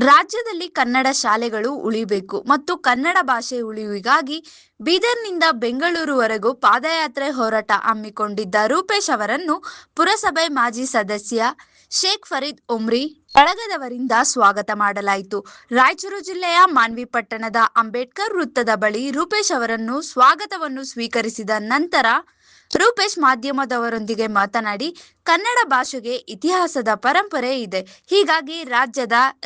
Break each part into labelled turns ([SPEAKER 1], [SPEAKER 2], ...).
[SPEAKER 1] ರಾಜ್ಯದಲ್ಲಿ ಕನ್ನಡ ಶಾಲೆಗಳು ಉಳಿಬೇಕು ಮತ್ತು ಕನ್ನಡ ಭಾಷೆ ಉಳಿವಿಗಾಗಿ ಬೀದರ್ನಿಂದ ಬೆಂಗಳೂರುವರೆಗೂ ಪಾದಯಾತ್ರೆ ಹೋರಾಟ ಹಮ್ಮಿಕೊಂಡಿದ್ದ ರೂಪೇಶ್ ಅವರನ್ನು ಪುರಸಭೆ ಮಾಜಿ ಸದಸ್ಯ ಶೇಖ್ ಫರೀದ್ ಉಮ್ರಿ ಬಳಗದವರಿಂದ ಸ್ವಾಗತ ಮಾಡಲಾಯಿತು. ರಾಯಚೂರು ಜಿಲ್ಲೆಯ ಮಾನ್ವಿ ಪಟ್ಟಣದ ಅಂಬೇಡ್ಕರ್ ವೃತ್ತದ ಬಳಿ ರೂಪೇಶ್ ಅವರನ್ನು ಸ್ವಾಗತವನ್ನು ಸ್ವೀಕರಿಸಿದ ನಂತರ ರೂಪೇಶ್ ಮಾಧ್ಯಮದವರೊಂದಿಗೆ ಮಾತನಾಡಿ, ಕನ್ನಡ ಭಾಷೆಗೆ ಇತಿಹಾಸದ ಪರಂಪರೆ ಇದೆ. ಹೀಗಾಗಿ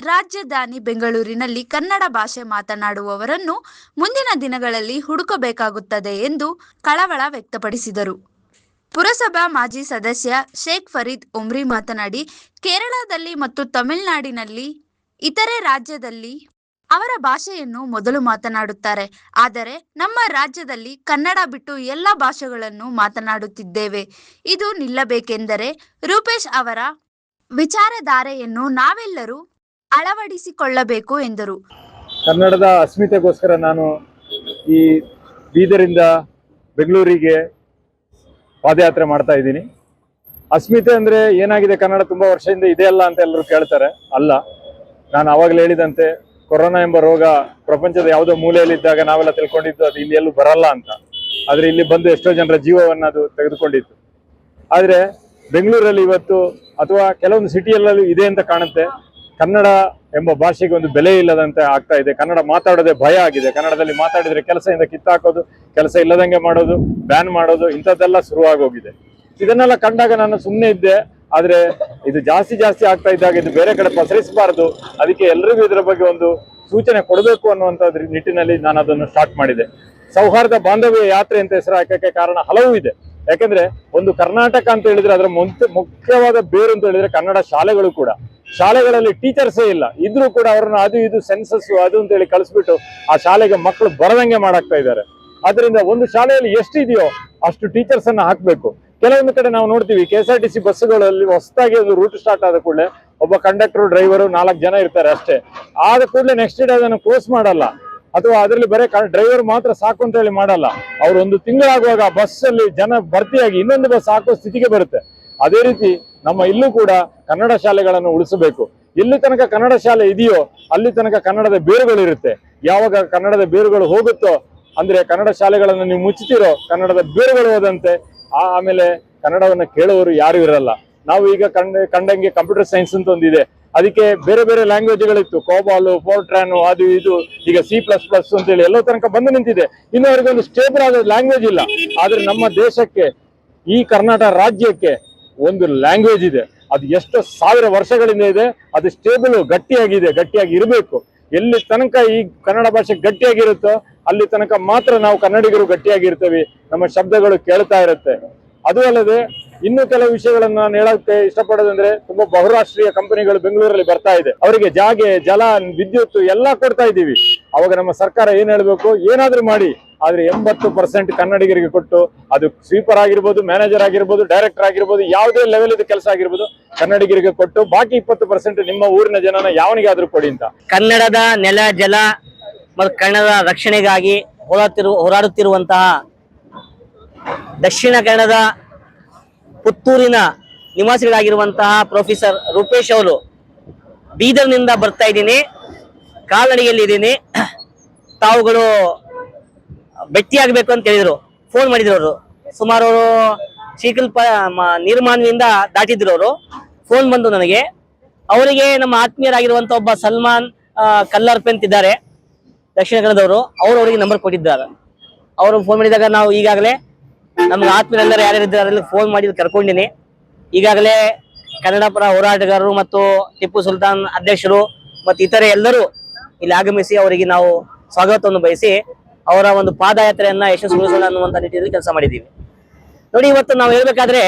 [SPEAKER 1] ರಾಜಧಾನಿ ಬೆಂಗಳೂರಿನಲ್ಲಿ ಕನ್ನಡ ಭಾಷೆ ಮಾತನಾಡುವವರನ್ನು ಮುಂದಿನ ದಿನಗಳಲ್ಲಿ ಹುಡುಕಬೇಕಾಗುತ್ತದೆ ಎಂದು ಕಳವಳ ವ್ಯಕ್ತಪಡಿಸಿದರು. ಪುರಸಭಾ ಮಾಜಿ ಸದಸ್ಯ ಶೇಖ್ ಫರೀದ್ ಉಮ್ರಿ ಮಾತನಾಡಿ, ಕೇರಳದಲ್ಲಿ ಮತ್ತು ತಮಿಳುನಾಡಿನಲ್ಲಿ ಇತರೆ ರಾಜ್ಯದಲ್ಲಿ ಅವರ ಭಾಷೆಯನ್ನು ಮೊದಲು ಮಾತನಾಡುತ್ತಾರೆ. ಆದರೆ ನಮ್ಮ ರಾಜ್ಯದಲ್ಲಿ ಕನ್ನಡ ಬಿಟ್ಟು ಎಲ್ಲ ಭಾಷೆಗಳನ್ನು ಮಾತನಾಡುತ್ತಿದ್ದೇವೆ. ಇದು ನಿಲ್ಲಬೇಕೆಂದರೆ ರೂಪೇಶ್ ಅವರ ವಿಚಾರಧಾರೆಯನ್ನು ನಾವೆಲ್ಲರೂ ಅಳವಡಿಸಿಕೊಳ್ಳಬೇಕು ಎಂದರು.
[SPEAKER 2] ಕನ್ನಡದ ಅಸ್ಮಿತೆಗೋಸ್ಕರ ನಾನು ಈ ಬೀದರಿಂದ ಬೆಂಗಳೂರಿಗೆ ಪಾದಯಾತ್ರೆ ಮಾಡ್ತಾ ಇದ್ದೀನಿ. ಅಸ್ಮಿತೆ ಅಂದರೆ ಏನಾಗಿದೆ, ಕನ್ನಡ ತುಂಬ ವರ್ಷದಿಂದ ಇದೆಯಲ್ಲ ಅಂತ ಎಲ್ಲರೂ ಕೇಳ್ತಾರೆ. ಅಲ್ಲ, ನಾನು ಆವಾಗಲೇ ಹೇಳಿದಂತೆ ಕೊರೋನಾ ಎಂಬ ರೋಗ ಪ್ರಪಂಚದ ಯಾವುದೋ ಮೂಲೆಯಲ್ಲಿದ್ದಾಗ ನಾವೆಲ್ಲ ತಿಳ್ಕೊಂಡಿದ್ದು ಅದು ಇಲ್ಲಿ ಎಲ್ಲೂ ಬರಲ್ಲ ಅಂತ. ಆದರೆ ಇಲ್ಲಿ ಬಂದು ಎಷ್ಟೋ ಜನರ ಜೀವವನ್ನು ಅದು ತೆಗೆದುಕೊಂಡಿತ್ತು. ಆದರೆ ಬೆಂಗಳೂರಲ್ಲಿ ಇವತ್ತು ಅಥವಾ ಕೆಲವೊಂದು ಸಿಟಿಯಲ್ಲೂ ಇದೆ ಅಂತ ಕಾಣುತ್ತೆ. ಕನ್ನಡ ಎಂಬ ಭಾಷೆಗೆ ಒಂದು ಬೆಲೆ ಇಲ್ಲದಂತೆ ಆಗ್ತಾ ಇದೆ. ಕನ್ನಡ ಮಾತಾಡೋದೇ ಭಯ ಆಗಿದೆ. ಕನ್ನಡದಲ್ಲಿ ಮಾತಾಡಿದರೆ ಕೆಲಸದಿಂದ ಕಿತ್ತಾಕೋದು, ಕೆಲಸ ಇಲ್ಲದಂಗೆ ಮಾಡೋದು, ಬ್ಯಾನ್ ಮಾಡೋದು, ಇಂಥದ್ದೆಲ್ಲ ಶುರುವಾಗೋಗಿದೆ. ಇದನ್ನೆಲ್ಲ ಕಂಡಾಗ ನಾನು ಸುಮ್ಮನೆ ಇದ್ದೆ. ಆದರೆ ಇದು ಜಾಸ್ತಿ ಆಗ್ತಾ ಇದ್ದಾಗ ಇದು ಬೇರೆ ಕಡೆ ಪಸರಿಸಬಾರ್ದು, ಅದಕ್ಕೆ ಎಲ್ರಿಗೂ ಇದರ ಬಗ್ಗೆ ಒಂದು ಸೂಚನೆ ಕೊಡಬೇಕು ಅನ್ನುವಂಥದ್ದು ನಿಟ್ಟಿನಲ್ಲಿ ನಾನು ಅದನ್ನು ಸ್ಟಾರ್ಟ್ ಮಾಡಿದೆ. ಸೌಹಾರ್ದ ಬಾಂಧವ್ಯ ಯಾತ್ರೆ ಅಂತ ಹೆಸರು ಹಾಕಕ್ಕೆ ಕಾರಣ ಹಲವು ಇದೆ. ಯಾಕಂದ್ರೆ ಒಂದು ಕರ್ನಾಟಕ ಅಂತ ಹೇಳಿದ್ರೆ ಅದರ ಮುಖ್ಯವಾದ ಬೇರು ಅಂತ ಹೇಳಿದ್ರೆ ಕನ್ನಡ ಶಾಲೆಗಳು ಕೂಡ. ಶಾಲೆಗಳಲ್ಲಿ ಟೀಚರ್ಸೇ ಇಲ್ಲ, ಇದ್ರೂ ಕೂಡ ಅವ್ರನ್ನ ಅದು ಇದು ಸೆನ್ಸಸ್ ಅದು ಅಂತ ಹೇಳಿ ಕಳಿಸ್ಬಿಟ್ಟು ಆ ಶಾಲೆಗೆ ಮಕ್ಕಳು ಬರದಂಗೆ ಮಾಡಾಕ್ತಾ ಇದ್ದಾರೆ. ಆದ್ರಿಂದ ಒಂದು ಶಾಲೆಯಲ್ಲಿ ಎಷ್ಟಿದೆಯೋ ಅಷ್ಟು ಟೀಚರ್ಸ್ ಅನ್ನ ಹಾಕ್ಬೇಕು. ಕೆಲವೊಂದು ಕಡೆ ನಾವು ನೋಡ್ತೀವಿ, KSRTC ಬಸ್ಸುಗಳಲ್ಲಿ ಹೊಸದಾಗಿ ಒಂದು ರೂಟ್ ಸ್ಟಾರ್ಟ್ ಆದ ಕೂಡಲೇ ಒಬ್ಬ ಕಂಡಕ್ಟರ್, ಡ್ರೈವರು 4 ಜನ ಇರ್ತಾರೆ ಅಷ್ಟೇ. ಆದ ಕೂಡಲೇ ನೆಕ್ಸ್ಟ್ ಡೇ ಅದನ್ನು ಕ್ಲೋಸ್ ಮಾಡಲ್ಲ, ಅಥವಾ ಅದರಲ್ಲಿ ಬರೀ ಡ್ರೈವರ್ ಮಾತ್ರ ಸಾಕು ಅಂತ ಹೇಳಿ ಮಾಡಲ್ಲ. ಅವ್ರು 1 ತಿಂಗಳಾಗುವಾಗ ಬಸ್ಸಲ್ಲಿ ಜನ ಭರ್ತಿಯಾಗಿ ಇನ್ನೊಂದು ಬಸ್ ಹಾಕೋ ಸ್ಥಿತಿಗೆ ಬರುತ್ತೆ. ಅದೇ ರೀತಿ ನಮ್ಮ ಇಲ್ಲೂ ಕೂಡ ಕನ್ನಡ ಶಾಲೆಗಳನ್ನು ಉಳಿಸಬೇಕು. ಎಲ್ಲಿ ತನಕ ಕನ್ನಡ ಶಾಲೆ ಇದೆಯೋ ಅಲ್ಲಿ ತನಕ ಕನ್ನಡದ ಬೇರುಗಳಿರುತ್ತೆ. ಯಾವಾಗ ಕನ್ನಡದ ಬೇರುಗಳು ಹೋಗುತ್ತೋ, ಅಂದ್ರೆ ಕನ್ನಡ ಶಾಲೆಗಳನ್ನು ನೀವು ಮುಚ್ಚುತ್ತೀರೋ, ಕನ್ನಡದ ಬೇರುಗಳು ಹೋದಂತೆ ಆಮೇಲೆ ಕನ್ನಡವನ್ನು ಕೇಳುವವರು ಯಾರು ಇರಲ್ಲ. ನಾವು ಈಗ ಕಂಡಂಗೆ ಕಂಪ್ಯೂಟರ್ ಸೈನ್ಸ್ ಅಂತ ಒಂದಿದೆ, ಅದಕ್ಕೆ ಬೇರೆ ಬೇರೆ ಲ್ಯಾಂಗ್ವೇಜ್ಗಳಿತ್ತು, ಕೋಬಾಲು, ಫೋರ್ಟ್ರಾನು, ಅದು ಇದು. ಈಗ C++ ಅಂತೇಳಿ ಎಲ್ಲೋ ತನಕ ಬಂದು ನಿಂತಿದೆ. ಇನ್ನು ಅವರಿಗೆ ಒಂದು ಸ್ಟೇಬಲ್ ಆದ ಲ್ಯಾಂಗ್ವೇಜ್ ಇಲ್ಲ. ಆದ್ರೆ ನಮ್ಮ ದೇಶಕ್ಕೆ, ಈ ಕರ್ನಾಟಕ ರಾಜ್ಯಕ್ಕೆ ಒಂದು ಲ್ಯಾಂಗ್ವೇಜ್ ಇದೆ. ಅದು ಎಷ್ಟು 1000 ವರ್ಷಗಳಿಂದ ಇದೆ. ಅದು ಸ್ಟೇಬಲ್, ಗಟ್ಟಿಯಾಗಿ ಇರಬೇಕು. ಎಲ್ಲಿ ತನಕ ಈ ಕನ್ನಡ ಭಾಷೆ ಗಟ್ಟಿಯಾಗಿರುತ್ತೋ ಅಲ್ಲಿ ತನಕ ಮಾತ್ರ ನಾವು ಕನ್ನಡಿಗರು ಗಟ್ಟಿಯಾಗಿರ್ತೇವೆ. ನಮ್ಮ ಶಬ್ದಗಳು ಕೇಳ್ತಾ ಇರುತ್ತೆ. ಅದು ಅಲ್ಲದೆ ಇನ್ನು ಕೆಲವು ವಿಷಯಗಳನ್ನು ನಾನು ಹೇಳಕ್ಕೆ ಇಷ್ಟಪಡೋದಂದ್ರೆ, ತುಂಬಾ ಬಹುರಾಷ್ಟ್ರೀಯ ಕಂಪನಿಗಳು ಬೆಂಗಳೂರಲ್ಲಿ ಬರ್ತಾ ಇದೆ. ಅವರಿಗೆ ಜಾಗೆ, ಜಲ, ವಿದ್ಯುತ್ ಎಲ್ಲ ಕೊಡ್ತಾ ಇದ್ದೀವಿ. ಅವಾಗ ನಮ್ಮ ಸರ್ಕಾರ ಏನ್ ಹೇಳ್ಬೇಕು, ಏನಾದ್ರೂ ಮಾಡಿ, ಆದ್ರೆ 80% ಕನ್ನಡಿಗರಿಗೆ ಕೊಟ್ಟು, ಅದು ಸ್ವೀಪರ್ ಆಗಿರ್ಬೋದು, ಮ್ಯಾನೇಜರ್ ಆಗಿರ್ಬೋದು, ಡೈರೆಕ್ಟರ್ ಆಗಿರ್ಬೋದು, ಯಾವುದೇ ಲೆವೆಲ್ ಇದು ಕೆಲಸ ಆಗಿರ್ಬೋದು, ಕನ್ನಡಿಗರಿಗೆ ಕೊಟ್ಟು ಬಾಕಿ 20% ನಿಮ್ಮ ಊರಿನ ಜನನ ಯಾವನಿಗಾದ್ರೂ ಕೊಡಿ ಅಂತ.
[SPEAKER 3] ಕನ್ನಡದ ನೆಲ, ಜಲ ಮತ್ತು ಕನ್ನಡದ ರಕ್ಷಣೆಗಾಗಿ ಹೋರಾಡುತ್ತಿರುವಂತಹ ದಕ್ಷಿಣ ಕನ್ನಡದ ಪುತ್ತೂರಿನ ನಿವಾಸಿಗಳಾಗಿರುವಂತಹ ಪ್ರೊಫೆಸರ್ ರೂಪೇಶ್ ಅವರು ಬೀದರ್ನಿಂದ ಬರ್ತಾ ಇದ್ದೀನಿ, ಕಾಲ್ನಡಿಗೆಯಲ್ಲಿ ಇದ್ದೀನಿ, ತಾವುಗಳು ಭೇಟಿಯಾಗಬೇಕು ಅಂತ ಹೇಳಿದ್ರು. ಫೋನ್ ಮಾಡಿದ್ರು ಅವರು. ಸುಮಾರು ಅವರು ನೀರ್ಮಾನ್ವಿಯಿಂದ ದಾಟಿದ್ರು ಅವರು. ಫೋನ್ ಬಂದು ನನಗೆ. ಅವರಿಗೆ ನಮ್ಮ ಆತ್ಮೀಯರಾಗಿರುವಂತ ಒಬ್ಬ ಸಲ್ಮಾನ್ ಕಲ್ಲರ್ಪೆ ಅಂತಿದ್ದಾರೆ, ದಕ್ಷಿಣ ಕನ್ನಡದವರು, ಅವರಿಗೆ ನಂಬರ್ ಕೊಟ್ಟಿದ್ದಾರೆ. ಅವರು ಫೋನ್ ಮಾಡಿದಾಗ ನಾವು ಈಗಾಗಲೇ ನಮ್ಗೆ ಆತ್ಮೀಯರೆಲ್ಲರೂ ಯಾರ್ಯಾರಿದ್ದಾರೆ ಅಲ್ಲಿ ಫೋನ್ ಮಾಡಿ ಕರ್ಕೊಂಡಿನಿ. ಈಗಾಗಲೇ ಕನ್ನಡ ಪರ ಹೋರಾಟಗಾರರು ಮತ್ತು ಟಿಪ್ಪು ಸುಲ್ತಾನ್ ಅಧ್ಯಕ್ಷರು ಮತ್ತು ಇತರೆ ಎಲ್ಲರೂ ಇಲ್ಲಿ ಆಗಮಿಸಿ ಅವರಿಗೆ ನಾವು ಸ್ವಾಗತವನ್ನು ಬಯಸಿ ಅವರ ಒಂದು ಪಾದಯಾತ್ರೆಯನ್ನ ಯಶಸ್ವಿಗೊಳಿಸೋಣ ಅನ್ನುವಂಥ ನಿಟ್ಟಿನಲ್ಲಿ ಕೆಲಸ ಮಾಡಿದ್ದೀವಿ. ನೋಡಿ, ಇವತ್ತು ನಾವು ಹೇಳ್ಬೇಕಾದ್ರೆ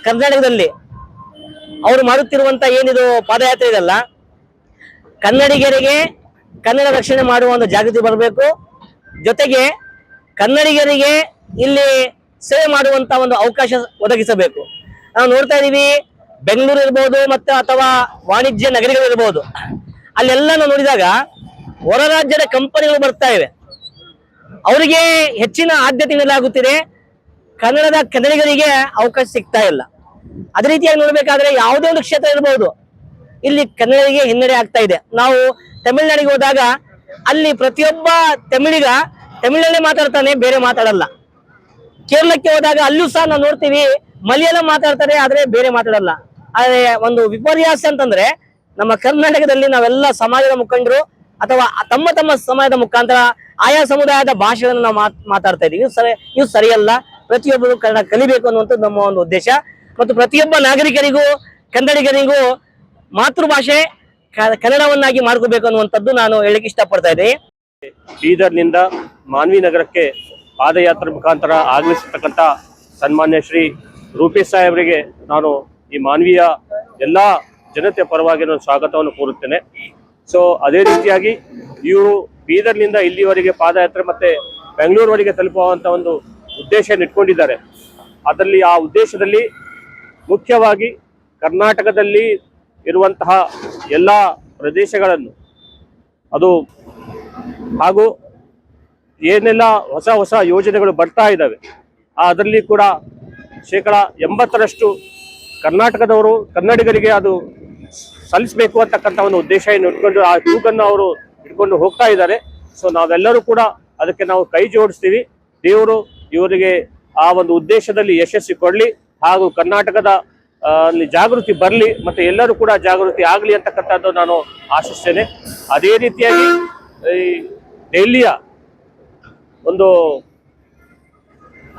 [SPEAKER 3] ಕರ್ನಾಟಕದಲ್ಲಿ ಅವರು ಮಾಡುತ್ತಿರುವಂತ ಏನಿದು ಪಾದಯಾತ್ರೆ ಇದಲ್ಲ, ಕನ್ನಡಿಗರಿಗೆ ಕನ್ನಡ ರಕ್ಷಣೆ ಮಾಡುವ ಒಂದು ಜಾಗೃತಿ ಬರಬೇಕು. ಜೊತೆಗೆ ಕನ್ನಡಿಗರಿಗೆ ಇಲ್ಲಿ ಸೇವೆ ಮಾಡುವಂತ ಒಂದು ಅವಕಾಶ ಒದಗಿಸಬೇಕು. ನಾವು ನೋಡ್ತಾ ಇದೀವಿ, ಬೆಂಗಳೂರು ಇರ್ಬೋದು ಮತ್ತೆ ಅಥವಾ ವಾಣಿಜ್ಯ ನಗರಗಳಿರ್ಬೋದು, ಅಲ್ಲೆಲ್ಲ ನಾವು ನೋಡಿದಾಗ ಹೊರ ರಾಜ್ಯದ ಕಂಪನಿಗಳು ಬರ್ತಾ ಇವೆ. ಅವರಿಗೆ ಹೆಚ್ಚಿನ ಆದ್ಯತೆ ನೀಡಲಾಗುತ್ತಿದೆ, ಕನ್ನಡಿಗರಿಗೆ ಅವಕಾಶ ಸಿಗ್ತಾ ಇಲ್ಲ. ಅದೇ ರೀತಿಯಾಗಿ ನೋಡ್ಬೇಕಾದ್ರೆ ಯಾವುದೇ ಒಂದು ಕ್ಷೇತ್ರ ಇರಬಹುದು, ಇಲ್ಲಿ ಕನ್ನಡಿಗರಿಗೆ ಹಿನ್ನಡೆ ಆಗ್ತಾ ಇದೆ. ನಾವು ತಮಿಳ್ನಾಡಿಗೆ ಹೋದಾಗ ಅಲ್ಲಿ ಪ್ರತಿಯೊಬ್ಬ ತಮಿಳಲ್ಲೇ ಮಾತಾಡ್ತಾನೆ, ಬೇರೆ ಮಾತಾಡಲ್ಲ. ಕೇರಳಕ್ಕೆ ಹೋದಾಗ ಅಲ್ಲೂ ಸಹ ನಾವು ನೋಡ್ತೀವಿ ಮಲಯಾಳಂ ಮಾತಾಡ್ತಾರೆ, ಆದ್ರೆ ಬೇರೆ ಮಾತಾಡಲ್ಲ. ಆದ್ರೆ ಒಂದು ವಿಪರ್ಯಾಸ ಅಂತಂದ್ರೆ ನಮ್ಮ ಕರ್ನಾಟಕದಲ್ಲಿ ನಾವೆಲ್ಲ ಸಮಾಜದ ಮುಖಂಡರು ಅಥವಾ ತಮ್ಮ ತಮ್ಮ ಸಮಾಜದ ಮುಖಾಂತರ ಆಯಾ ಸಮುದಾಯದ ಭಾಷೆಗಳನ್ನು ನಾವು ಮಾತಾಡ್ತಾ ಇದೀವಿ. ಇದು ಸರಿಯಲ್ಲ. ಪ್ರತಿಯೊಬ್ಬರು ಕನ್ನಡ ಕಲಿಬೇಕು ಅನ್ನುವಂಥದ್ದು ನಮ್ಮ ಒಂದು ಉದ್ದೇಶ. ಮತ್ತು ಪ್ರತಿಯೊಬ್ಬ ನಾಗರಿಕರಿಗೂ ಕನ್ನಡಿಗರಿಗೂ ಮಾತೃಭಾಷೆ ಕನ್ನಡವನ್ನಾಗಿ ಮಾಡ್ಕೋಬೇಕು ಅನ್ನುವಂಥದ್ದು ನಾನು ಹೇಳಲಿಕ್ಕೆ ಇಷ್ಟಪಡ್ತಾ ಇದ್ದೀನಿ.
[SPEAKER 4] ಬೀದರ್ನಿಂದ ಮಾನ್ವಿ ನಗರಕ್ಕೆ ಪಾದಯಾತ್ರೆ ಮುಖಾಂತರ ಆಗಮಿಸಿರ್ತಕ್ಕಂಥ ಸನ್ಮಾನ್ಯ ಶ್ರೀ ರೂಪೇಶ್ ಸಾಹೇಬರಿಗೆ ನಾನು ಈ ಮಾನ್ವಿಯ ಎಲ್ಲ ಜನತೆ ಪರವಾಗಿ ನಾನು ಸ್ವಾಗತವನ್ನು ಕೋರುತ್ತೇನೆ. ಸೊ ಅದೇ ರೀತಿಯಾಗಿ ಇವರು ಬೀದರ್ನಿಂದ ಇಲ್ಲಿವರೆಗೆ ಪಾದಯಾತ್ರೆ ಮತ್ತೆ ಬೆಂಗಳೂರುವರೆಗೆ ತಲುಪುವಂತ ಒಂದು ಉದ್ದೇಶ ಇಟ್ಕೊಂಡಿದ್ದಾರೆ. ಅದರಲ್ಲಿ ಆ ಉದ್ದೇಶದಲ್ಲಿ ಮುಖ್ಯವಾಗಿ ಕರ್ನಾಟಕದಲ್ಲಿ ಇರುವಂತಹ ಎಲ್ಲ ಪ್ರದೇಶಗಳನ್ನು ಅದು ಹಾಗೂ ಏನೆಲ್ಲ ಹೊಸ ಹೊಸ ಯೋಜನೆಗಳು ಬರ್ತಾ ಇದ್ದಾವೆ ಅದರಲ್ಲಿ ಕೂಡ 80% ಕರ್ನಾಟಕದವರು ಕನ್ನಡಿಗರಿಗೆ ಅದು ಸಲ್ಲಿಸಬೇಕು ಅಂತಕ್ಕಂಥ ಒಂದು ಉದ್ದೇಶವನ್ನು ಇಟ್ಕೊಂಡು ಆ ಕೂಗನ್ನು ಅವರು ಇಟ್ಕೊಂಡು ಹೋಗ್ತಾ ಇದ್ದಾರೆ. ಸೊ ನಾವೆಲ್ಲರೂ ಕೂಡ ಅದಕ್ಕೆ ನಾವು ಕೈ ಜೋಡಿಸ್ತೀವಿ. ದೇವರು ಇವರಿಗೆ ಆ ಒಂದು ಉದ್ದೇಶದಲ್ಲಿ ಯಶಸ್ವಿ ಕೊಡಲಿ ಹಾಗೂ ಕರ್ನಾಟಕದ ಅಲ್ಲಿ ಜಾಗೃತಿ ಬರಲಿ ಮತ್ತೆ ಎಲ್ಲರೂ ಕೂಡ ಜಾಗೃತಿ ಆಗಲಿ ಅಂತಕ್ಕಂಥದ್ದು ನಾನು ಆಶಿಸ್ತೇನೆ. ಅದೇ ರೀತಿಯಾಗಿ ಈ ದೆಹಲಿಯ ಒಂದು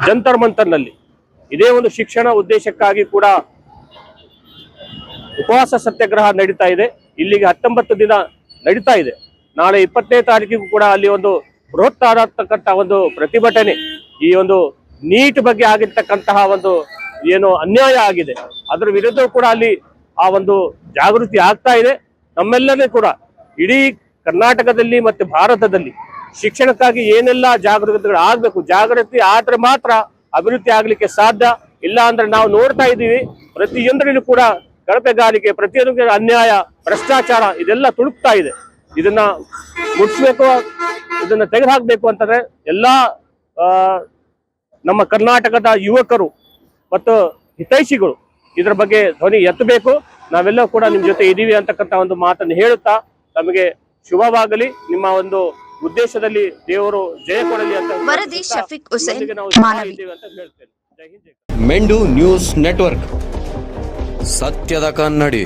[SPEAKER 4] ಜಂತರ್ ಮಂತರ್ನಲ್ಲಿ ಇದೇ ಒಂದು ಶಿಕ್ಷಣ ಉದ್ದೇಶಕ್ಕಾಗಿ ಕೂಡ ಉಪವಾಸ ಸತ್ಯಾಗ್ರಹ ನಡೀತಾ ಇದೆ. ಇಲ್ಲಿಗೆ 19 ದಿನ ನಡೀತಾ ಇದೆ. ನಾಳೆ 20ನೇ ತಾರೀಕಿಗೂ ಕೂಡ ಅಲ್ಲಿ ಒಂದು ಬೃಹತ್ ಆದಂತಕ್ಕಂಥ ಒಂದು ಪ್ರತಿಭಟನೆ ಈ ಒಂದು ನೀಟ್ ಬಗ್ಗೆ ಆಗಿರ್ತಕ್ಕಂತಹ ಒಂದು ಏನು ಅನ್ಯಾಯ ಆಗಿದೆ ಅದರ ವಿರುದ್ಧ ಕೂಡ ಅಲ್ಲಿ ಆ ಒಂದು ಜಾಗೃತಿ ಆಗ್ತಾ ಇದೆ. ನಮ್ಮೆಲ್ಲರೂ ಕೂಡ ಇಡೀ ಕರ್ನಾಟಕದಲ್ಲಿ ಮತ್ತೆ ಭಾರತದಲ್ಲಿ ಶಿಕ್ಷಣಕ್ಕಾಗಿ ಏನೆಲ್ಲ ಜಾಗೃತಿಗಳು ಆಗ್ಬೇಕು, ಜಾಗೃತಿ ಆದ್ರೆ ಮಾತ್ರ ಅಭಿವೃದ್ಧಿ ಆಗ್ಲಿಕ್ಕೆ ಸಾಧ್ಯ. ಇಲ್ಲ ಅಂದ್ರೆ ನಾವು ನೋಡ್ತಾ ಇದ್ದೀವಿ ಪ್ರತಿಯೊಂದರಲ್ಲೂ ಕೂಡ ಕಳಪೆಗಾರಿಕೆ, ಪ್ರತಿಯೊಂದು ಅನ್ಯಾಯ, ಭ್ರಷ್ಟಾಚಾರ ಇದೆಲ್ಲ ತುಳುಕ್ತಾ ಇದೆ. ಇದನ್ನ ಮುಟ್ಸ್ಬೇಕು, ಇದನ್ನ ತೆಗೆದುಹಾಕ್ಬೇಕು ಅಂತಂದ್ರೆ ಎಲ್ಲಾ ನಮ್ಮ ಕರ್ನಾಟಕದ ಯುವಕರು ಮತ್ತು ಹಿತೈಷಿಗಳು ಇದರ ಬಗ್ಗೆ ಧ್ವನಿ ಎತ್ತಬೇಕು. ನಾವೆಲ್ಲ ಕೂಡ ನಿಮ್ ಜೊತೆ ಇದೀವಿ ಅಂತಕ್ಕಂಥ ಒಂದು ಮಾತನ್ನು ಹೇಳುತ್ತಾ ತಮಗೆ ಶುಭವಾಗಲಿ, ನಿಮ್ಮ ಒಂದು ಉದ್ದೇಶದಲ್ಲಿ ದೇವರು ಜಯ ಕೊಡಲಿ ಅಂತ
[SPEAKER 1] ವರದಿ ಶಫೀಕ್ ಹುಸೇನ್, ಮಾನವಿ.
[SPEAKER 4] ಅಂತ ಹೇಳ್ತೇನೆ. ಜೈ ಹಿಂದ್, ಜೈ.
[SPEAKER 5] ಮೆಂಡು ನ್ಯೂಸ್ ನೆಟ್ವರ್ಕ್, ಸತ್ಯದ ಕನ್ನಡಿ.